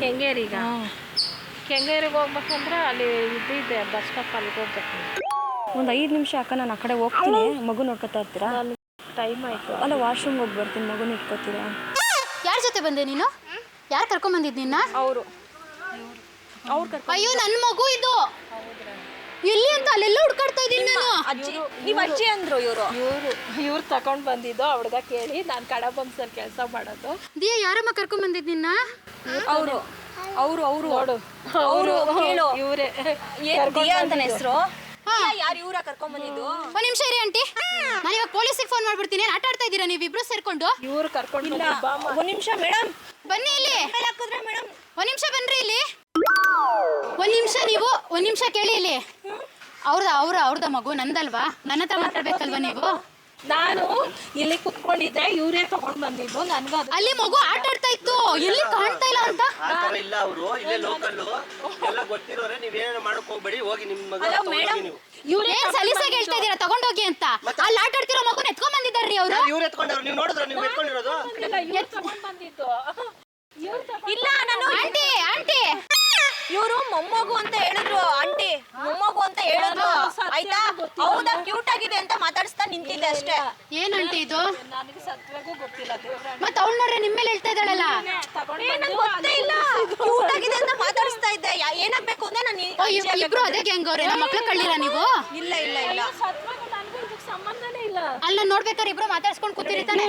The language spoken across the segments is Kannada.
ಕೆಂಗೇರಿಗ ಕೆಂಗೇರಿಗೆ ಹೋಗ್ಬೇಕಂದ್ರೆ ಅಲ್ಲಿ ಇದ್ದಿದ್ದೆ ಬಸ್ ಸ್ಟಾಪ್ ಅಲ್ಲಿಗೆ ಹೋಗ್ಬೇಕು. ಒಂದು 5 ನಿಮಿಷ ಅಕ್ಕ, ನಾನು ಆ ಕಡೆ ಹೋಗ್ತೀನಿ, ಮಗು ನೋಡ್ಕೊತಾ ಇರ್ತೀರಾ? ಟೈಮ್ ಆಯಿತು. ಅಲ್ಲ, ವಾಶ್ರೂಮ್ ಹೋಗಿ ಬರ್ತೀನಿ, ಮಗುನ ಇಟ್ಕೋತೀರಾ? ಯಾರ ಜೊತೆ ಬಂದೆ ನೀನು? ಯಾರು ಕರ್ಕೊಂಬಂದಿದ್ದು ನಿನ್ನ? ಅವರು ಅಯ್ಯೋ, ನನ್ನ ಮಗು ಇದು. ಎಲ್ಲಿ ಅಂತ ಅಲ್ಲೆಲ್ಲ ಹುಡ್ಕಾಡ್ತಾ ಇದ್ದೀನಿ ನಾನು. ನೀವು ಅಜ್ಜಿ ಅಂದ್ರು ಇವ್ರು ತಗೊಂಡು ಬಂದಿದ್ದು ಹುಡುಗ ಕೇಳಿ. ನಾನು ಕಡಬಂಸಲ್ಲಿ ಕೆಲಸ ಮಾಡೋದು. ದಿಯಾ, ಯಾರಮ್ಮ ಕರ್ಕೊಂಬಂದಿದ್ದು ನಿನ್ನ? ಅವರು ನೋಡು, ಅವರು ಕೇಳು, ಇವರೇ ದಿಯಾ ಅಂತಾನೆ ಹೆಸರು. ಯಾರು ಇವ್ರ ಕರ್ಕೊಂಡ್ ಬಂದಿದ್ದು? ಒಂದ್ ನಿಮಿಷ ಇರಿ ಆಂಟಿ, ನಾನು ಇವಾಗ ಪೊಲೀಸಿಗೆ ಫೋನ್ ಮಾಡ್ಬಿಡ್ತೀನಿ. ಆಟ ಆಡ್ತಾ ಇದ್ದೀರಾ ನೀವಿಬ್ರು ಸೇರ್ಕೊಂಡು? ಇವ್ರು ಕರ್ಕೊಂಡು ಒಂದ್ ನಿಮಿಷ ಮೇಡಮ್, ಬನ್ನಿ ಇಲ್ಲಿ. ಮೇಡಮ್ ಒಂದ್ ನಿಮಿಷ ಬನ್ರಿ ಇಲ್ಲಿ. ಒಂದ್ ನಿಮಿಷ, ನೀವು ಒಂದ್ ನಿಮಿಷ ಕೇಳಿ ಇಲ್ಲಿ. ಅವ್ರದ ಮಗು ನಂದಲ್ವಾ? ನನ್ನ ಹತ್ರ ಮಾತಾಡ್ಬೇಕಲ್ವಾ ನೀವು? ನಾನು ಇಲ್ಲಿ ಕುತ್ಕೊಂಡಿದ್ದೆ, ಇವರೇ ತಗೊಂಡ್ ಬಂದಿದ್ದು. ನನ್ಗ ಅಲ್ಲಿ ಮಗು ಆಟ ಆಡ್ತಾ ಇತ್ತು, ಎಲ್ಲಿ ಕಾಣ್ತಾ ಇಲ್ಲ ಅಂತ. ಇಲ್ಲ, ಅವರು ಇಲ್ಲೇ ಲೋಕಲ್ ಎಲ್ಲ ಗೊತ್ತಿರೋರೆ. ನೀವೇನು ಮಾಡಕ್ ಹೋಗ್ಬೇಡಿ, ಹೋಗಿ ನಿಮ್ಮ ಮಗ ಏನ್ ಸಲೀಸಾಗಿ ಹೇಳ್ತಾ ಇದೀರಾ ತಗೊಂಡೋಗಿ ಅಂತ? ಅಲ್ಲಿ ಆಟ ಆಡ್ತಿರೋ ಮಗುನ ಎತ್ಕೊಂಡ್ ಬಂದಿದ್ದಾರ್ರಿ ಅವ್ರು. ಇವ್ರು ಎತ್ಕೊಂಡವ್ರು, ನೀವು ನೋಡಿದ್ರ? ನೀವು ಎತ್ಕೊಂಡಿರೋದು ತಗೊಂಡ್ ಬಂದಿದ್ದು. ಇಲ್ಲ, ನಾನು ಆಂಟಿ ಇವರು ಮೊಮ್ಮಗು ಅಂತ ಹೇಳಿದ್ರು. ಆಂಟಿ ಮೊಮ್ಮಗು ಅಂತ ಹೇಳಿದ್ರು, ಆಯ್ತಾ? ಹೌದಾ, ಕ್ಯೂಟ್ ಆಗಿದೆ ಅಂತ ಮಾತಾಡಿಸ್ತಾ ನಿಂತಿದ್ದೆ ಅಷ್ಟೇ. ಏನ್ ಆಂಟಿ ಇದು? ನನಗೆ ಸತ್ವಾಗೂ ಗೊತ್ತಿಲ್ಲ. ಮತ್ತೆ ಅವ್ಳು ನೋಡ್ರೆ ನಿಮ್ಮೇಲೆ ಹೇಳ್ತಾ ಇದ್ದಾಳಲ್ಲ. ಗೊತ್ತೇ ಇಲ್ಲ, ಕ್ಯೂಟ್ ಆಗಿದೆ ಅಂತ ಮಾತಾಡಿಸ್ತಾ ಇದ್ದೆ. ಏನಾಗ್ಬೇಕು ಅಂದ್ರೆ ನಾನು ಇಬ್ರು ಅದೇ ಗ್ಯಾಂಗ್ ಅವ್ರೆ. ನಮ್ಮ ಮಕ್ಳು ಕಳ್ಳಿರ ನೀವು? ಇಲ್ಲ ಇಲ್ಲ ಇಲ್ಲ, ಸತ್ವಾಗೂ ನನಗೂ ಇದಕ್ಕೆ ಸಂಬಂಧನೇ ಇಲ್ಲ. ಅಲ್ಲ, ನೋಡ್ಬೇಕಾದ್ರೆ ಇಬ್ರು ಮಾತಾಡ್ಸ್ಕೊಂಡು ಕೂತಿರಿ ತಾನೆ?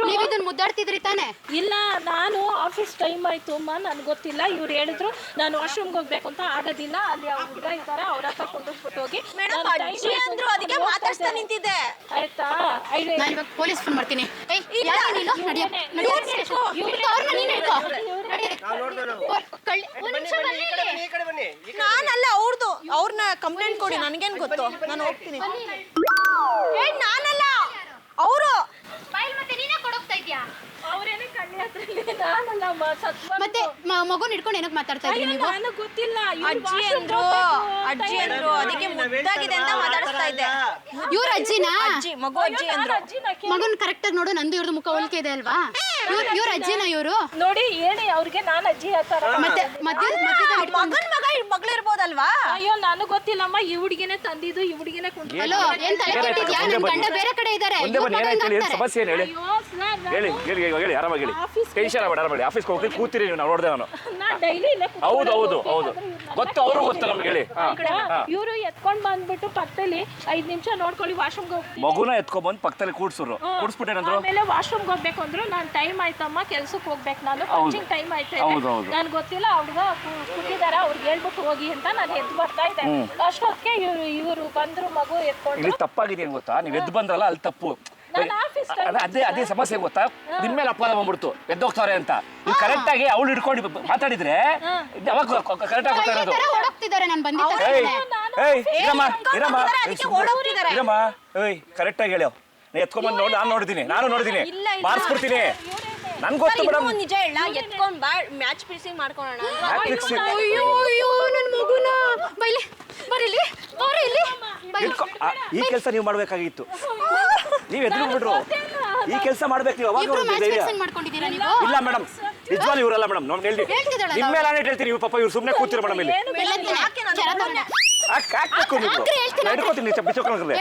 ನೀವು ಇದನ್ನ ಮುದ್ದಾಡ್ತಿದ್ರಿ ತಾನೆ? ಇಲ್ಲ, ನಾನು ಆಫೀಸ್ ಟೈಮ್ ಆಯ್ತು ಅಮ್ಮ, ನನ್ಗೆ ಗೊತ್ತಿಲ್ಲ. ಇವ್ರು ಹೇಳಿದ್ರು ನಾನು ವಾಶ್ರೂಮ್ಗೆ ಹೋಗ್ಬೇಕು ಅಂತ. ಆಗೋದಿಲ್ಲ, ಅಲ್ಲಿ ಅವ್ರ ಹುಡುಗ ಇದ್ದಾರೆ, ಅವ್ರ ಹತ್ರ ಕೊಂಡೋಗ್ಬಿಟ್ಟು ಹೋಗಿ. ಮೇಡಮ್ ಅಜ್ಜಿ ಅಂದ್ರು, ಅದಕ್ಕೆ ಮಾತಾಡ್ಸ್ತಾ ನಿಂತಿದ್ದೆ. ಆಯ್ತಾ? ನಾನು ಇವಾಗ ಪೊಲೀಸ್ ಫೋನ್ ಮಾಡ್ತೀನಿ. ನಾನಲ್ಲ, ಅವ್ರನ್ನ ಕಂಪ್ಲೇಂಟ್ ಕೊಡಿ, ನನ್ಗೇನ್ ಗೊತ್ತು, ನಾನು ಹೋಗ್ತೀನಿ. ನಾನಲ್ಲ, ಅವರು. ಮತ್ತೆ ಮಗುನ ಹಿಡ್ಕೊಂಡು ಏನಕ್ಕೆ ಮಾತಾಡ್ತಾ ಇದ್ದೀರಿ ನೀವು? ನನಗೆ ಗೊತ್ತಿಲ್ಲ. ಅಜ್ಜಿ ಅಂದ್ರು, ಅದಕ್ಕೆ ಮುದ್ದಾಗಿದೆ ಅಂತ ಮಾತಾಡಿಸ್ತಾ ಇದ್ದೆ. ಇವ್ರ ಅಜ್ಜಿನಾ? ಅಜ್ಜಿ, ಮಗು ಅಜ್ಜಿ ಅಂದ್ರು. ಮಗುನ್ ಕರೆಕ್ಟ್ ಆಗಿ ನೋಡು, ನಂದು ಇವ್ರದ್ದು ಮುಖ ಹೋಲಿಕೆ ಇದೆ ಅಲ್ವಾ? ಇವ್ರ ಅಜ್ಜಿನ ಇವರು? ನೋಡಿ, ಹೇಳಿ ಅವ್ರಿಗೆ, ನಾನು ಅಜ್ಜಿ ಆತರ. ಮತ್ತೆ ಮಗಳು ಇರ್ಬೋದಲ್ವಾ? ಅಯ್ಯೋ, ನನಗೆ ಗೊತ್ತಿಲ್ಲಮ್ಮ. ಈ ಹುಡುಗಿನೇ ತಂದಿದ್ದು, ಈ ಹುಡುಗಿನೇ ಕೊಂಡು. ಹಲೋ, ಏನ್ ತಲೆ ಕೆಟ್ಟಿದ್ಯಾ? ನನ್ ಗಂಡ ಬೇರೆ ಕಡೆ ಇದ್ದಾರೆ. ಸಮಸ್ಯೆ ಏನು ಹೇಳಿ? ಹೇಳಿ ಆರಾಮಾಗಿ ಹೇಳಿ. ಟೆನ್ಷನ್ ಆಗಬೇಡ, ಆರಾಮಾಗಿ. ಆಫೀಸ್ಗೆ ಹೋಗಿ ಕೂತಿರಿ ನೀವು, ನಾವು ನೋಡಿದೆ ನಾನು. ಡೈಲಿ ಇಲ್ಲ. ಹೌದು ಗೊತ್ತು, ಅವರು ಗೊತ್ತು ನಮ್ಗೆ. ಹೇಳಿ. ಇವರು ಎತ್ಕೊಂಡ್ ಬಂದ್ಬಿಟ್ಟು ಪಕ್ಕದಲ್ಲಿ 5 ನಿಮಿಷ ನೋಡ್ಕೊಳ್ಳಿ, ವಾಶ್ರೂಮ್ಗೆ ಹೋಗ್ತೀನಿ. ಮಗುನ ಎತ್ಕೊಂಡ್ಬಂದು ಪಕ್ಕದಲ್ಲಿ ಕೂಡ್ಸ್ಬಿಟ್ಟೇನಂದ್ರು. ಆಮೇಲೆ ವಾಶ್ರೂಮ್ಗೆ ಹೋಗ್ಬೇಕು ಅಂದ್ರು. ನಾನು ಟೈಮ್ ಆಯ್ತಮ್ಮ, ಕೆಲ್ಸಕ್ಕೆ ಹೋಗ್ಬೇಕು, ನಾನು ಕೋಚಿಂಗ್ ಟೈಮ್ ಆಯ್ತಾ ಇದೆ, ನನ್ಗೆ ಗೊತ್ತಿಲ್ಲ. ಅವ್ರಿಗೆ ಕೂತಿದಾರ, ಅವ್ರಿಗೆ ಹೇಳ್ಬಿಟ್ಟು ಹೋಗಿ ಅಂತ ನಾನು ಎದ್ದು ಬರ್ತಾ ಇದ್ದೆ. ಅಷ್ಟೊತ್ತಿಗೆ ಇವರು ಬಂದ್ರು, ಮಗು ಎತ್ಕೊಂಡು. ಇಲ್ಲಿ ತಪ್ಪಾಗಿದೆ ಗೊತ್ತಾ? ನೀವು ಎದ್ದು ಬಂದ್ರಲ್ಲ, ಅಲ್ಲಿ ತಪ್ಪು. ಅದೇ ಸಮಸ್ಯೆ ಗೊತ್ತಾ? ನಿಮ್ ಮೇಲೆ ಅಪವಾದ ಬಂದ್ಬಿಡ್ತು, ಎದ್ದೋಗ್ತಾರೆ ಅಂತ. ನೀವು ಕರೆಕ್ಟ್ ಆಗಿ ಅವಳು ಹಿಡ್ಕೊಂಡು ಮಾತಾಡಿದ್ರೆ ಅವಾಗ ಕರೆಕ್ಟ್ ಆಗಿ ಗೊತ್ತಾಗೋದು. ಕರೆಕ್ಟ್ ಆಗಿ ಹೇಳಿ. ಎತ್ಕೊಂಡ್ಬಂದು ನೋಡಿ, ನಾನು ನೋಡಿದ್ದೀನಿ, ಮಾರ್ಸ್ಬಿಡ್ತೀನಿ. ನನ್ಗೆ ಗೊತ್ತು ಮೇಡಮ್. ನಿಜ ಹೇಳ, ಎತ್ಕೊಂಡ್ ಬಾ, ಮ್ಯಾಚ್ ಫಿಕ್ಸಿಂಗ್ ಮಾಡ್ಕೊಳ್ಳೋಣ. ಈ ಕೆಲಸ ನೀವು ಮಾಡ್ಬೇಕಾಗಿತ್ತು. ನೀವ್ ಎದುರು ಬಿಡ್ರು. ಈ ಕೆಲಸ ಮಾಡ್ಬೇಕು ನೀವು. ಅವಾಗ ಇಲ್ಲ ಮೇಡಮ್, ನಿಜವಾಗ್ಲೂ ಇವರಲ್ಲ ಮೇಡಮ್. ನೋಡಿ ಹೇಳಿ, ನಿಮ್ಮ ಮೇಲೆ ನಾನೇ ಹೇಳ್ತೀನಿ. ಇವ್ರು ಪಾಪ ಇವ್ರು ಸುಮ್ಮನೆ ಕೂತಿರೋ ಮೇಡಮ್ ಇಲ್ಲಿ. ಹಾಕ್ಬೇಕು ನೀವು. ಹಿಡ್ಕೋತೀನಿ ಬಿಚ್ಚೋಕೊಂಡ್ರೆ.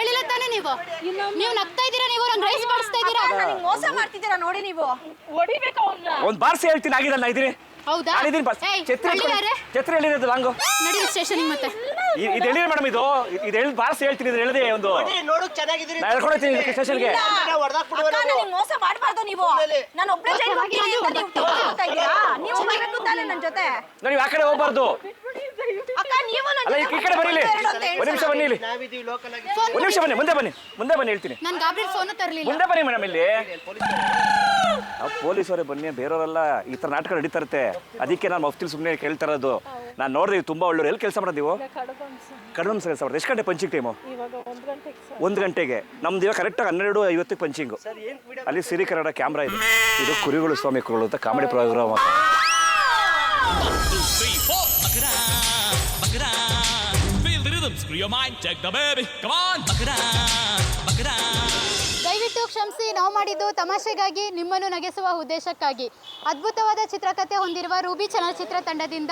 ಮೋಸ ಮಾಡ್ತಿದ್ದೀರಾ ನೋಡಿ ನೀವು. ಒಂದ್ ಬಾರ್ಸಿ ಹೇಳ್ತೀನಿ, ಆಗಿರಲ್ಲ ಇದ್ದೀನಿ. ಛತ್ರಿ ಹೇಳಿರೋದು ಲಾಂಗು. ಇದು ಹೇಳಿರಿ ಮೇಡಮ್, ಇದು ಹೇಳಿ ಬಾರ್ಸಿ ಹೇಳ್ತೀನಿ. ಇದು ಹೇಳಿದೆ ಒಂದು ಹೇಳ್ಕೊಡ್ತೀನಿ ಸ್ಟೇಷನ್ಗೆ. ಮೋಸ ಮಾಡಬಾರ್ದು ನೀವು. ನಾನು ಒಬ್ಬಳೆ ನನ್ನ ಜೊತೆ ನೀವು ಆ ಕಡೆ ಹೋಗ್ಬಾರ್ದು. ಅಲ್ಲ, ಈ ಕಡೆ ಬರೀಲಿ. ಒಂದ್ ನಿಮಿಷ ಬನ್ನಿ ಇಲ್ಲಿ. ಒಂದ್ ನಿಮಿಷ ಬನ್ನಿ, ಮುಂದೆ ಬನ್ನಿ ಹೇಳ್ತೀನಿ. ಮುಂದೆ ಬನ್ನಿ ಮೇಡಮ್. ಇಲ್ಲಿ ಪೊಲೀಸವರೇ ಬನ್ನಿ, ಬೇರೆಯವರೆಲ್ಲ ಈ ತರ ನಾಟಕ ನಡೀತಾ ಇರುತ್ತೆ. ಅದಕ್ಕೆ ನಾನು ಮಫ್ತಿಲ್ ಸುಮ್ಮನೆ ಕೇಳ್ತಾ ಇರೋದು. ನಾನು ನೋಡಿದೆ, ತುಂಬಾ ಒಳ್ಳೆಯವರು. ಎಲ್ಲಿ ಕೆಲಸ ಮಾಡೋದು ನೀವು? ಕಡಬಂಸ ಕೆಲಸ ಮಾಡೋದು. ಎಷ್ಟು ಗಂಟೆ ಪಂಚಿಂಗ್ ಟೈಮು? 1 ಗಂಟೆಗೆ. ನಮ್ದು ಇವಾಗ ಕರೆಕ್ಟಾಗಿ 12:50 ಪಂಚಿಂಗು. ಅಲ್ಲಿ ಸಿರಿ ಕನ್ನಡ ಕ್ಯಾಮ್ರಾ ಇದೆ. ಇದು ಕುರಿಗಳು ಸ್ವಾಮಿ ಕುರಿಗಳು ಅಂತ ಕಾಮಿಡಿ ಪ್ರೋಗ್ರಾಮ್. ದಯವಿಟ್ಟು ಕ್ಷಮಿಸಿ, ನಾವು ಮಾಡಿದ್ದು ತಮಾಷೆಗಾಗಿ, ನಿಮ್ಮನ್ನು ನಗಿಸುವ ಉದ್ದೇಶಕ್ಕಾಗಿ. ಅದ್ಭುತವಾದ ಚಿತ್ರಕಥೆ ಹೊಂದಿರುವ ರೂಬಿ ಚಲನಚಿತ್ರ ತಂಡದಿಂದ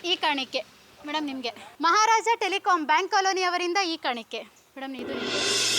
ಈ ಕಾಣಿಕೆ. ಮೇಡಮ್ ನಿಮಗೆ ಮಹಾರಾಜ ಟೆಲಿಕಾಂ ಬ್ಯಾಂಕ್ ಕಾಲೋನಿ ಅವರಿಂದ ಈ ಕಾಣಿಕೆ. ಮೇಡಮ್ ಇದು ನಿಮಗೆ.